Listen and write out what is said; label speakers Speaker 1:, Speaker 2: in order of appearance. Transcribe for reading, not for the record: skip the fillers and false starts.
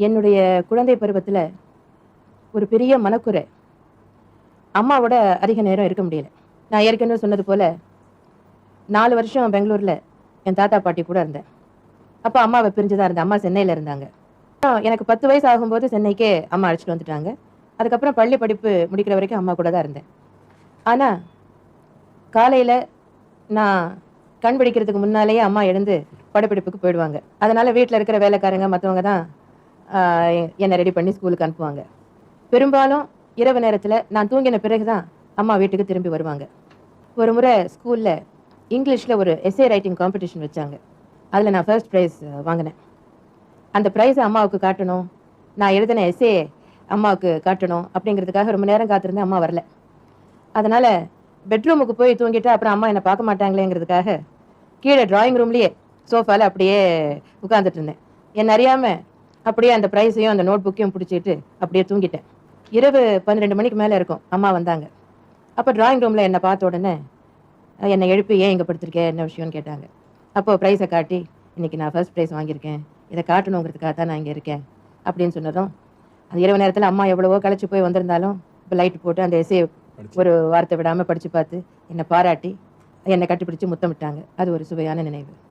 Speaker 1: என்னுடைய குழந்தை பருவத்துல ஒரு பெரிய மனக்குறை. அம்மாவோட அதிக நேரம் இருக்க முடியல. நான் ஏற்கனவே சொன்னது போல 4 வருஷம் பெங்களூர்ல என் தாத்தா பாட்டி கூட இருந்தேன். அப்ப அம்மாவை பிரிஞ்சு தான் இருந்தேன். அம்மா சென்னையில இருந்தாங்க. எனக்கு 10 வயசு ஆகும்போது சென்னைக்கே அம்மா அழைச்சிட்டு வந்துட்டாங்க. அதுக்கப்புறம் பள்ளி படிப்பு முடிக்கிற வரைக்கும் அம்மா கூட தான் இருந்தேன். ஆனா காலையில நான் கண் பிடிக்கிறதுக்கு முன்னாலேயே அம்மா எழுந்து படப்பிடிப்புக்கு போயிடுவாங்க. அதனால வீட்டில் இருக்கிற வேலைக்காரங்க மற்றவங்க தான் என்னை ரெடி பண்ணி ஸ்கூலுக்கு அனுப்புவாங்க. பெரும்பாலும் இரவு நேரத்தில் நான் தூங்கின பிறகுதான் அம்மா வீட்டுக்கு திரும்பி வருவாங்க. ஒரு முறை ஸ்கூலில் இங்கிலீஷில் ஒரு எஸ்ஏ ரைட்டிங் காம்படிஷன் வச்சாங்க. அதில் நான் ஃபர்ஸ்ட் ப்ரைஸ் வாங்கினேன். அந்த ப்ரைஸை அம்மாவுக்கு காட்டணும், நான் எழுதின எஸ்ஏ அம்மாவுக்கு காட்டணும் அப்படிங்கிறதுக்காக ரொம்ப நேரம் காத்திருந்தேன். அம்மா வரல. அதனால பெட்ரூமுக்கு போய் தூங்கிட்டு அப்புறம் அம்மா என்னை பார்க்க மாட்டாங்களேங்கிறதுக்காக கீழே டிராயிங் ரூம்லேயே சோஃபாவில் அப்படியே உட்காந்துட்டு இருந்தேன். என்ன அறியாமல் அப்படியே அந்த ப்ரைஸையும் அந்த நோட் புக்கையும் பிடிச்சிட்டு அப்படியே தூங்கிட்டேன். இரவு 12 மணிக்கு மேலே இருக்கும். அம்மா வந்தாங்க. அப்போ டிராயிங் ரூமில் என்னை பார்த்த உடனே என்னை எழுப்பி ஏன் இங்கே படுத்திருக்கேன், என்ன விஷயம்னு கேட்டாங்க. அப்போது ப்ரைஸை காட்டி இன்னைக்கு நான் ஃபர்ஸ்ட் ப்ரைஸ் வாங்கியிருக்கேன், இதை காட்டணுங்கிறதுக்காக தான் நான் இங்கே இருக்கேன் அப்படின்னு சொன்னதும், அது இரவு நேரத்தில் அம்மா எவ்வளவோ களைச்சி போய் வந்திருந்தாலும் இப்போ லைட் போட்டு அந்த எஸ்ஏ ஒரு வார்த்தை விடாமல் படித்து பார்த்து என்னை பாராட்டி என்னை கட்டிப்பிடிச்சு முத்தமிட்டாங்க. அது ஒரு சுவையான நினைவு.